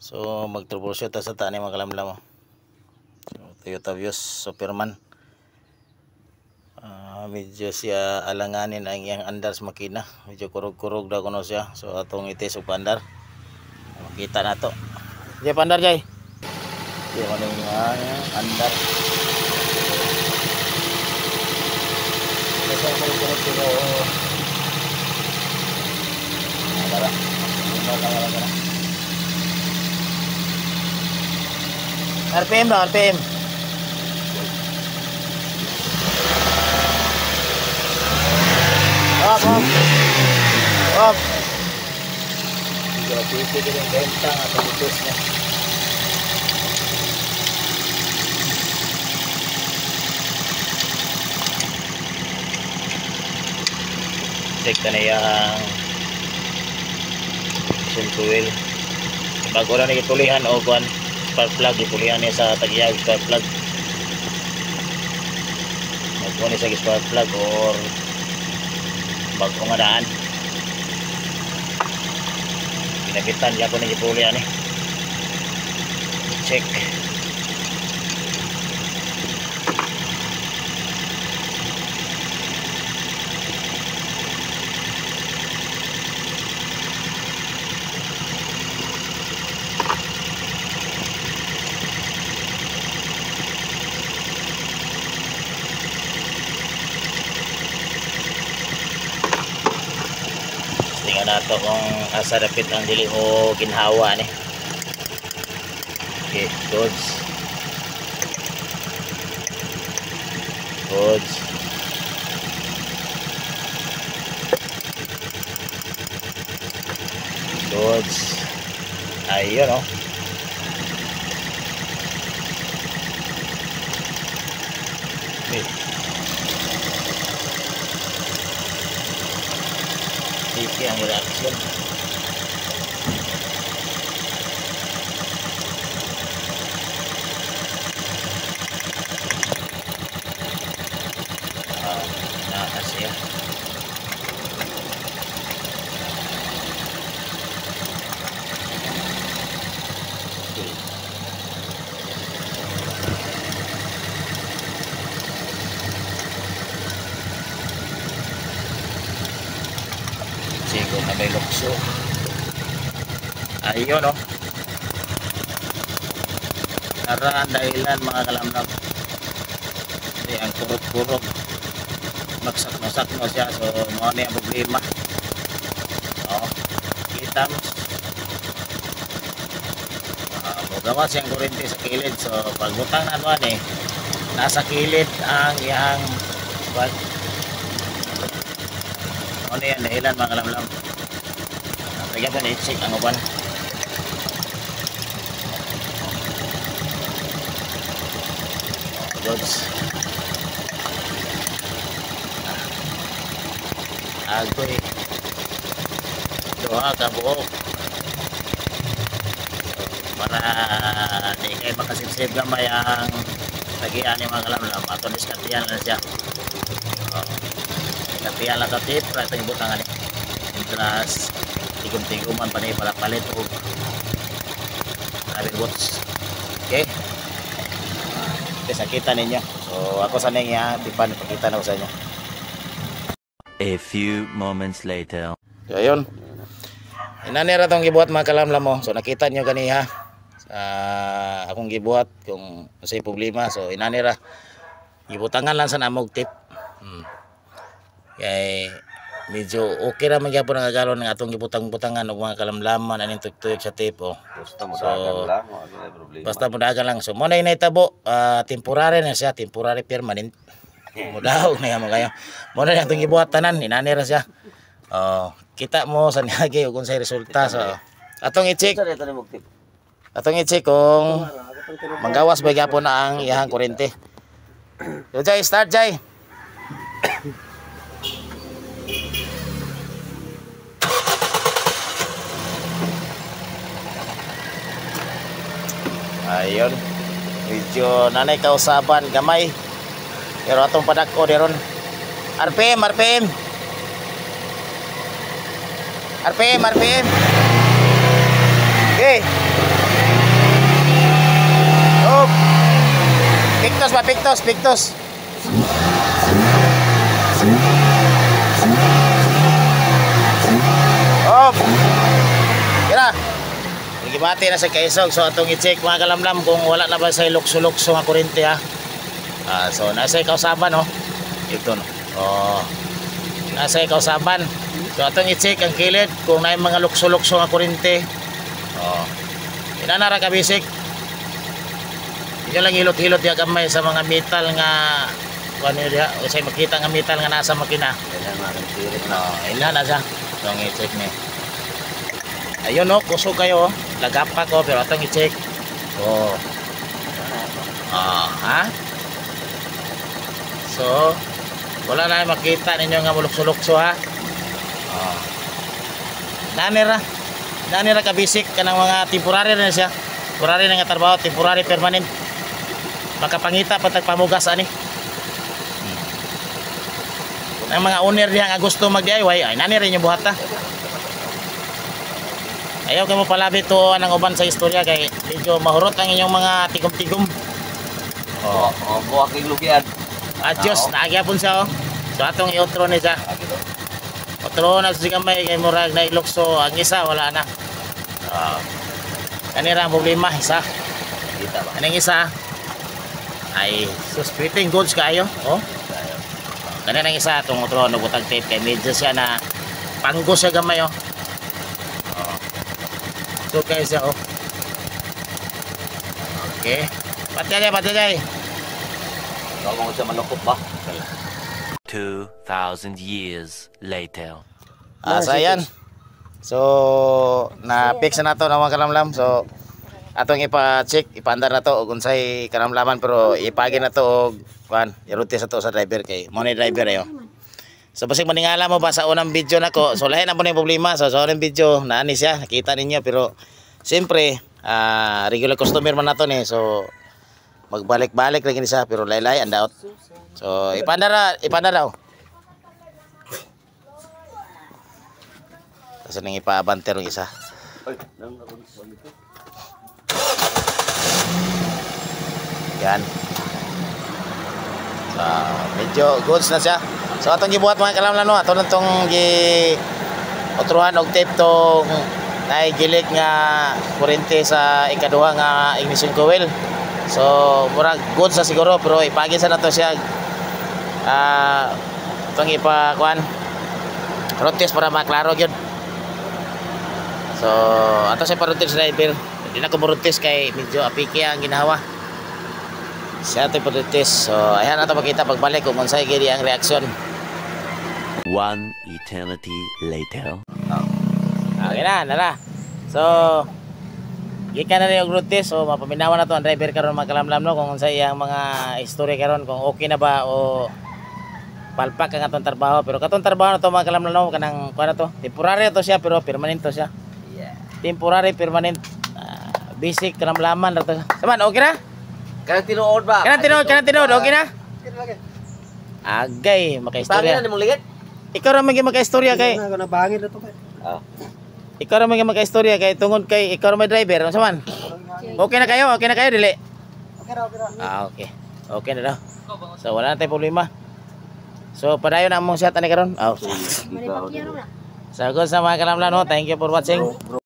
So mag-troubleshoot sa tani mga kalamlam. So, Toyota Vios Superman. Medyo siya alanganin ang iyang andar sa makina. Medyo kurog-kurog daw kuno siya. So atong itis og pandar. Makita na to. Jay pandar jay. Di man yung andar. Kasi kurog-kurog siya. Tara. RPM na, RPM. Off, off. Off. Hindi ko yung bentang at ang utos niya. Check ka na yung fuel. Bago na nagitulihan o kuhan spark plug, ipulihan niya sa tagiyag spark plug. Magpuan niya sa spark plug or bago nga daan. Pinagitan niya po na ipulihan eh. Check. Tingnan nato kung asa dapit ang dili mo ginhawa ni. Okay, goods. Goods. Goods. Ayun oh. Iki ang reaction. Nakas ya. Siguro na may lukso. Ayun o. Naraan dahilan mga kalamlam. Hindi ang kurog-kurog. Magsak-no siya. So mga na yung problema. O. Kita mo. Magawa siyang kurente sa kilid. So pagbutang na naman eh. Nasa kilid ang iyang bag. Ano yan, dahilan mga kalamlam. Lagyan po na i-check ang uban. Goods. Agoy. Doha ka buok. Para di kayo makasip-sip gamay ang tagian yung mga kalamlam. Ato diskartiyan na siya. Katiyan lang katip, ito yung butangan eh. Intras, tigum-tiguman pa niya para palit o namin watch. Okay? Okay, sakita ninyo. So, ako sa niya, tipan, ipakita na ko sa inyo. A few moments later. So, ayun. Inanira itong gibuhat mga kalamlam mo. So, nakita nyo ganiha. Akong gibuhat kung masay problema. So, inanira. Gibutangan lang sa namog tip. Kay medyo okay ra man gyapon ang agalon ng atong gibutang-butangan og mga kalamlaman aning tuyok sa tape oh. Basta mudagan lang. So mo na initabo temporary na siya, temporary permanent. Mudaog na mo kayo. Mo na atong gibuhat tanan, inani ra siya. Kita mo sa niagi ug unsay resulta. So atong i-check. Atong i-check kung manggawas ba gyapon na ang iyang kuryente. So Jay, start Jay. Ayun. Medyo nanay kausaban gamay. Pero atong padako deron. RPM, RPM. RPM, RPM. Okay. Pictos ba? Pictos, pictos. Oh. Kira. Gibati na sa kaisog. So atong i-check mga kalamlam kung wala na ba sa lukso-lukso nga kuryente ha. So nasa kausaban no. Ito no. Oh. Nasa kausaban. So atong i-check ang kilid kung naay mga lukso-lukso nga kuryente. Oh. Inanara ka basic. Inyo lang hilot-hilot ya gamay sa mga metal nga ano dia, usay makita nga metal nga nasa makina. Ilan na siya. Itong i-check ni. Ayun no, kusog kayo. Lagapa ko pero itong i-check. Oh. Ha? So, wala na makita ninyo nga mulukso-lukso ha. Nanira ka basic kanang mga temporary na siya. Temporary na nga trabaho, temporary permanent. Makapangita patag pamugas ani. Ang mga owner diha nga gusto mag-DIY ay nani rin yung buhata. Ayaw kayo mo palabi to anang uban sa istorya kay medyo mahurot ang inyong mga tigom-tigom. Buwak yung lugian. Adios, naagyapon siya oh. So atong i-outro ni siya. Outro na sa gamay kay murag na ilukso ang isa wala na. Kanira ang problema isa. Kita ba? Anong isa ay suspecting goods kayo oh. Kanina ang isa itong outro nagutag tape kay medyo siya na panggo siya gamay oh. So kayo siya oh. Okay. Patay. Ikaw mo siya malukot ba? 2,000 years later. So ayan. So na-fix na to na mga kalamlam. So atong ipa-check, ipaandar na to og unsay kalamlaman pero ipagi na to og kuan, iruti sa to sa driver kay mo ni driver ayo. So basig maningala mo ba sa unang video nako. So lahi na po ni problema sa unang video naani siya, nakita ninyo pero siyempre regular customer man nato ni. So magbalik-balik lagi ni siya pero laylay and out. So ipandara daw. Kasi nang ipabanter ng isa. Yan. So medyo goods na siya. So atong gibuhat mga kalamlan no, ato nitong otruhan og tape tong naigilik nga kuryente sa ikaduha nga ignition coil. So murag good sa siguro pero ipagi sa nato siya itong ipakuan rotis para maklaro gyud. So ato sa parotis driver hindi na ko marotis kay medyo apiki ang ginawa siya ito parotis. So ayan nato makita pagbalik kung unsay gid ang reaksyon. One eternity later. Okay na. So gikan na rin yung rotis. So mapaminawan na to ang driver karon mga kalamlam no kung unsay iyang mga istorya karon kung okay na ba o palpak ang atong trabaho. Pero katong trabaho na to mga kalamlam no kanang kuan na to temporary to siya pero permanent to siya. Temporary permanent basic kalamlaman ra to. Saman okay na? Kanang tinuod ba? Kanang tinuod okay na? Agay makaistorya. Bangin na mong ligat? Ikaw ra magi makaistorya kay. Nabangin na to kay. Ikaw ra magi makaistorya kay tungod kay ikaw ra may driver. Saman? Okay na kayo dili? Okay ra. Okay. Okay na daw. So wala na tayong problema. So padayon na among shot ani karon. Ikaw. So good sa mga kalamlan no. Thank you for watching.